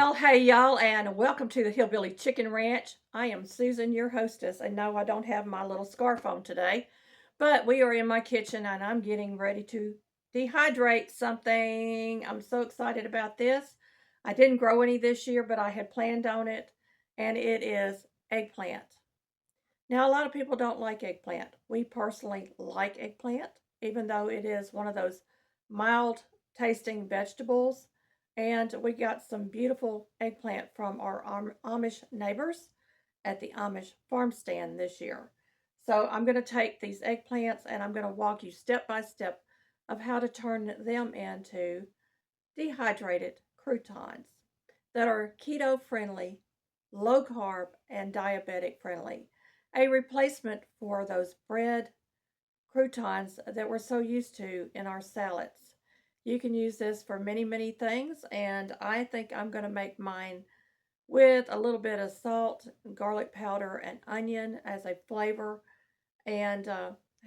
Well, hey y'all, and welcome to the Hillbilly Chicken Ranch. I am Susan, your hostess, and no, I don't have my little scarf on today, but we are in my kitchen and I'm getting ready to dehydrate something. I'm so excited about this. I didn't grow any this year, but I had planned on it, and it is eggplant. Now, a lot of people don't like eggplant. We personally like eggplant, even though it is one of those mild tasting vegetables. And we got some beautiful eggplant from our Amish neighbors at the Amish farm stand this year. So I'm going to take these eggplants and I'm going to walk you step by step of how to turn them into dehydrated croutons that are keto friendly, low carb, and diabetic friendly. A replacement for those bread croutons that we're so used to in our salads. You can use this for many, many things, and I think I'm going to make mine with a little bit of salt, garlic powder, and onion as a flavor, and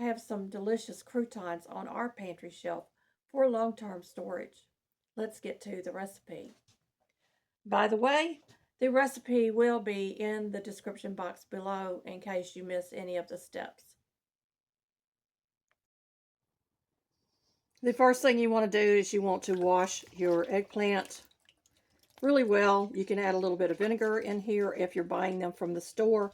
have some delicious croutons on our pantry shelf for long term storage. Let's get to the recipe. By the way, the recipe will be in the description box below in case you miss any of the steps. The first thing you want to do is you want to wash your eggplant really well. You can add a little bit of vinegar in here if you're buying them from the store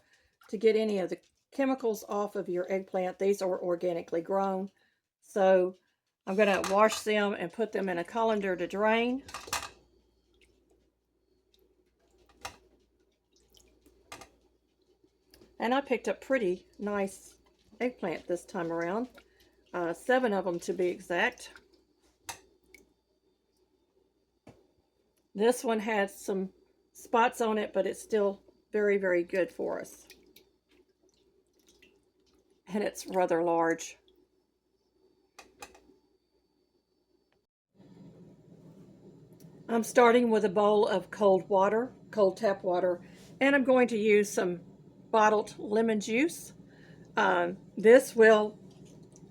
to get any of the chemicals off of your eggplant. These are organically grown. So I'm going to wash them and put them in a colander to drain. And I picked up pretty nice eggplant this time around. 7 of them to be exact. This one had some spots on it, but it's still very, very good for us. And it's rather large. I'm starting with a bowl of cold water, cold tap water, and I'm going to use some bottled lemon juice. This will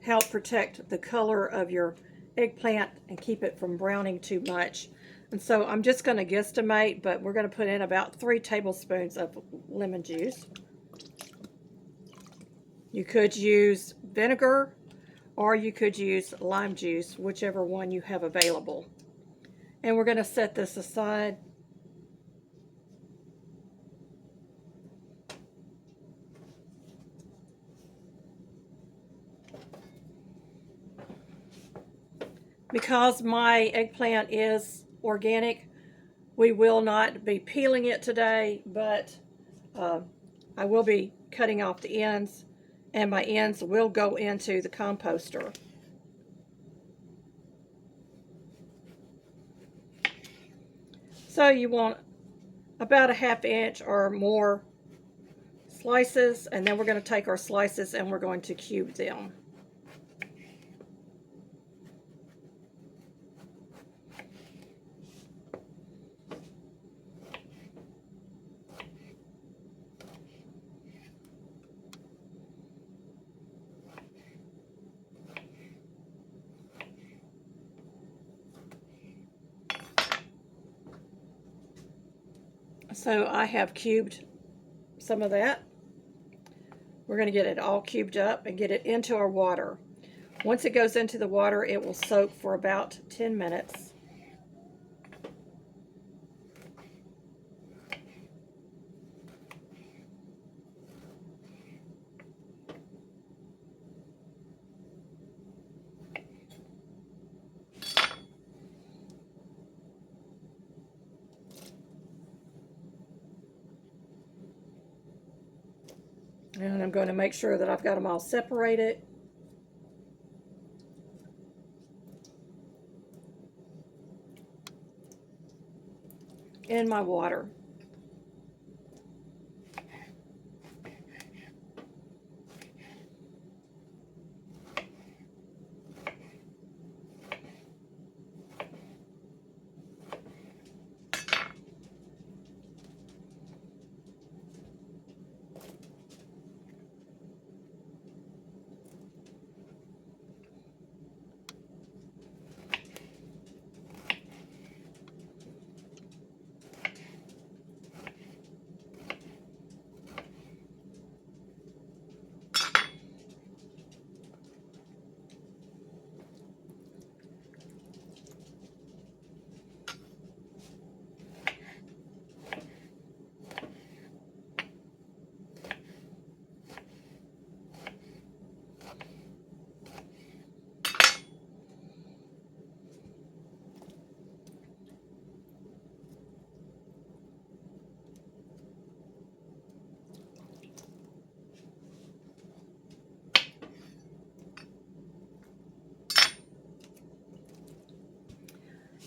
help protect the color of your eggplant and keep it from browning too much. And so I'm just going to guesstimate, but we're going to put in about 3 tablespoons of lemon juice. You could use vinegar or you could use lime juice, whichever one you have available. And we're going to set this aside. Because my eggplant is organic, we will not be peeling it today, but I will be cutting off the ends, and my ends will go into the composter. So you want about a 1/2 inch or more slices, and then we're going to take our slices and we're going to cube them. So I have cubed some of that. We're going to get it all cubed up and get it into our water. Once it goes into the water, it will soak for about 10 minutes. And I'm going to make sure that I've got them all separated. In my water.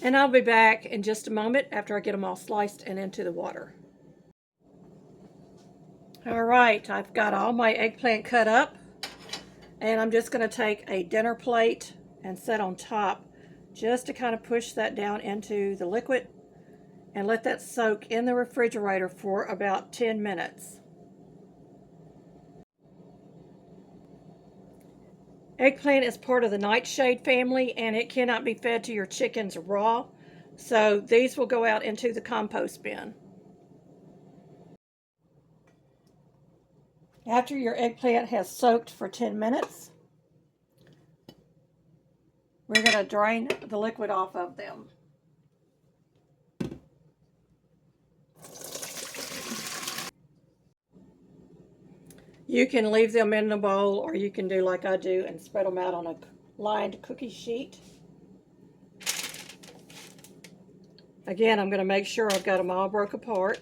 And I'll be back in just a moment after I get them all sliced and into the water. All right, I've got all my eggplant cut up, and I'm just going to take a dinner plate and set on top just to kind of push that down into the liquid and let that soak in the refrigerator for about 10 minutes. Eggplant is part of the nightshade family, and it cannot be fed to your chickens raw, so these will go out into the compost bin. After your eggplant has soaked for 10 minutes, we're going to drain the liquid off of them. You can leave them in the bowl, or you can do like I do and spread them out on a lined cookie sheet. Again, I'm going to make sure I've got them all broke apart.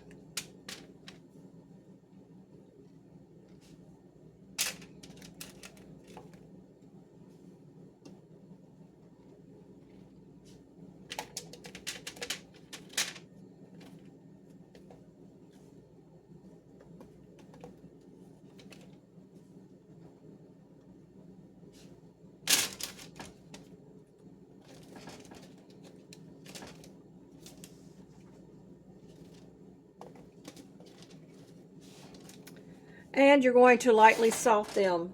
And you're going to lightly salt them.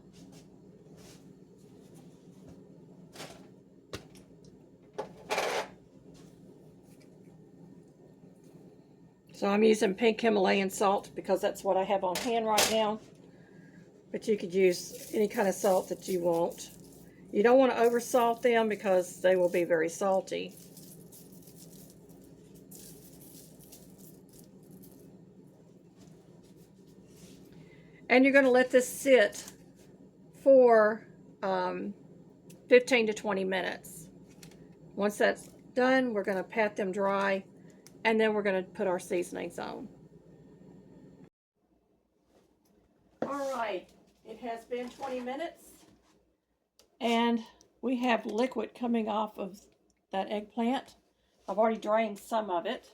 So I'm using pink Himalayan salt because that's what I have on hand right now. But you could use any kind of salt that you want. You don't want to over salt them because they will be very salty. And you're going to let this sit for 15 to 20 minutes. Once that's done, we're going to pat them dry, and then we're going to put our seasonings on. All right, it has been 20 minutes, and we have liquid coming off of that eggplant. I've already drained some of it.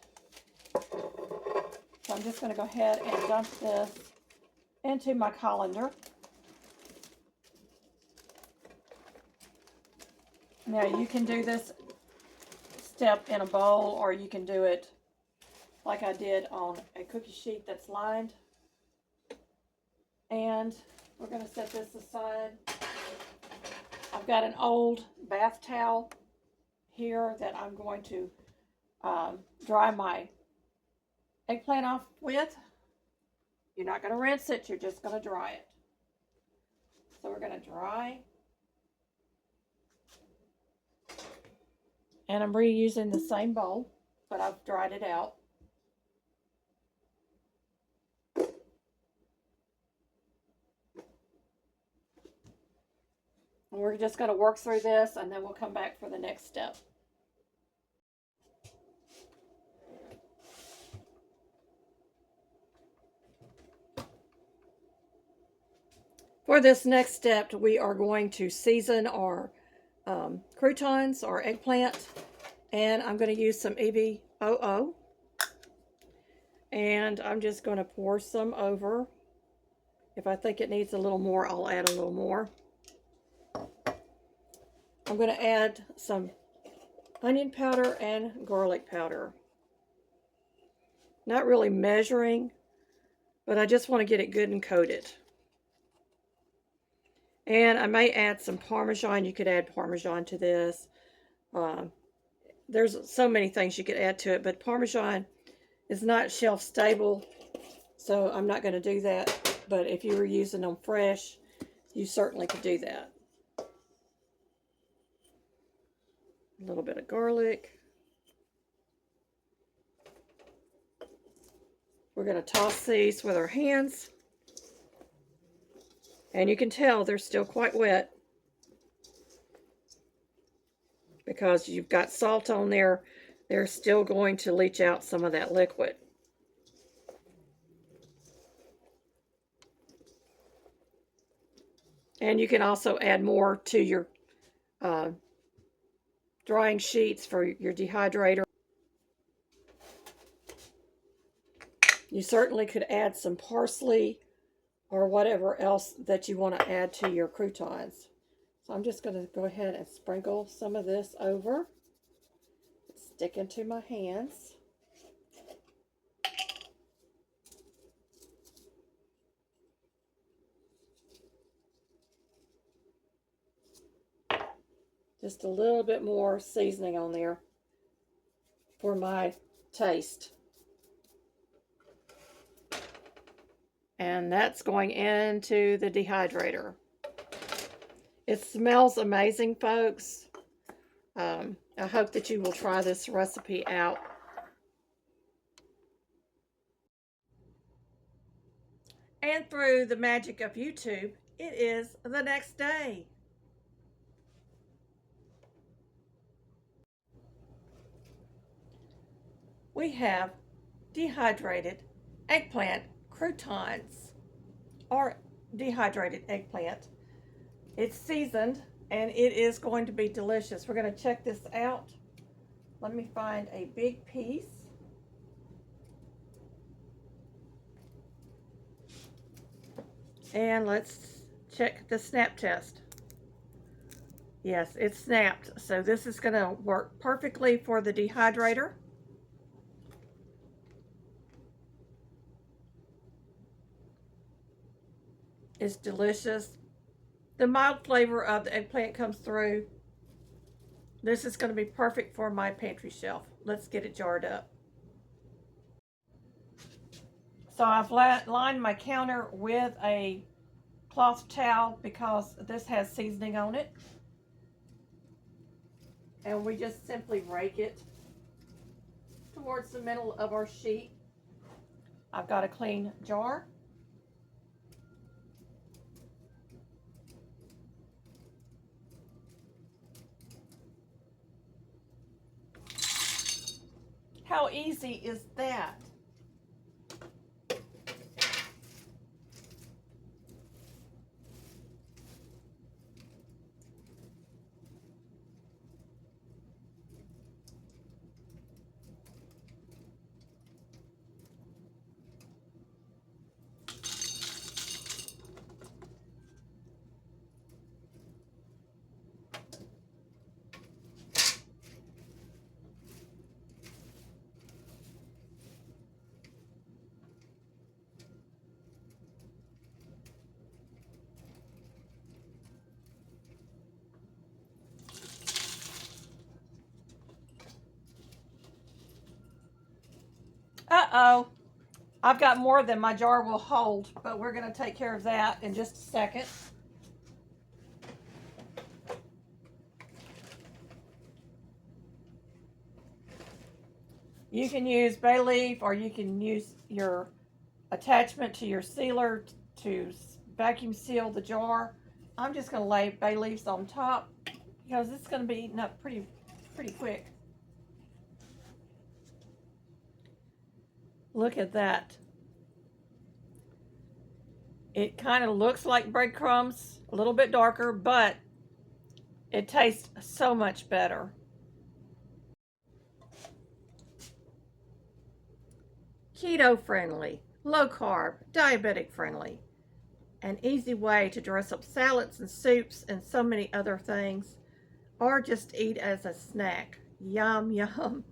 So I'm just going to go ahead and dump this into my colander. Now you can do this step in a bowl, or you can do it like I did on a cookie sheet that's lined. And we're going to set this aside. I've got an old bath towel here that I'm going to dry my eggplant off with. You're not going to rinse it, you're just going to dry it. So we're going to dry. And I'm reusing the same bowl, but I've dried it out. And we're just going to work through this, and then we'll come back for the next step. For this next step, we are going to season our croutons, our eggplant, and I'm going to use some EVOO. And I'm just going to pour some over. If I think it needs a little more, I'll add a little more. I'm going to add some onion powder and garlic powder. Not really measuring, but I just want to get it good and coated. And I may add some Parmesan. You could add Parmesan to this. There's so many things you could add to it, but Parmesan is not shelf stable, so I'm not going to do that. But if you were using them fresh, you certainly could do that. A little bit of garlic. We're going to toss these with our hands. And you can tell they're still quite wet because you've got salt on there. They're still going to leach out some of that liquid. And you can also add more to your drying sheets for your dehydrator. You certainly could add some parsley or whatever else that you want to add to your croutons. So I'm just going to go ahead and sprinkle some of this over. It's sticking to my hands. Just a little bit more seasoning on there for my taste. And that's going into the dehydrator. It smells amazing, folks. I hope that you will try this recipe out. And through the magic of YouTube, it is the next day. We have dehydrated eggplant croutons, or dehydrated eggplant. It's seasoned and it is going to be delicious. We're going to check this out. Let me find a big piece. And let's check the snap test. Yes, it's snapped. So this is going to work perfectly for the dehydrator. It's delicious. The mild flavor of the eggplant comes through. This is going to be perfect for my pantry shelf. Let's get it jarred up. So I've lined my counter with a cloth towel because this has seasoning on it. And we just simply rake it towards the middle of our sheet. I've got a clean jar. How easy is that? Uh-oh. I've got more than my jar will hold, but we're going to take care of that in just a second. You can use bay leaf, or you can use your attachment to your sealer to vacuum seal the jar. I'm just going to lay bay leaves on top because it's going to be eaten up pretty quick. Look at that. It kind of looks like breadcrumbs, a little bit darker, but it tastes so much better. Keto friendly, low carb, diabetic friendly. An easy way to dress up salads and soups and so many other things, or just eat as a snack. Yum, yum.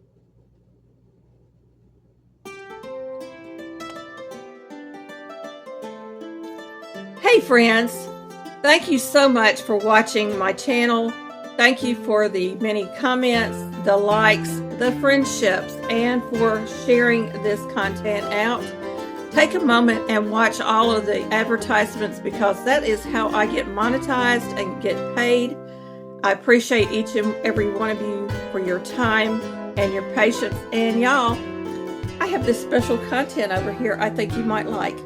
Hey friends, thank you so much for watching my channel. Thank you for the many comments, the likes, the friendships, and for sharing this content out. Take a moment and watch all of the advertisements because that is how I get monetized and get paid. I appreciate each and every one of you for your time and your patience. And y'all, I have this special content over here I think you might like.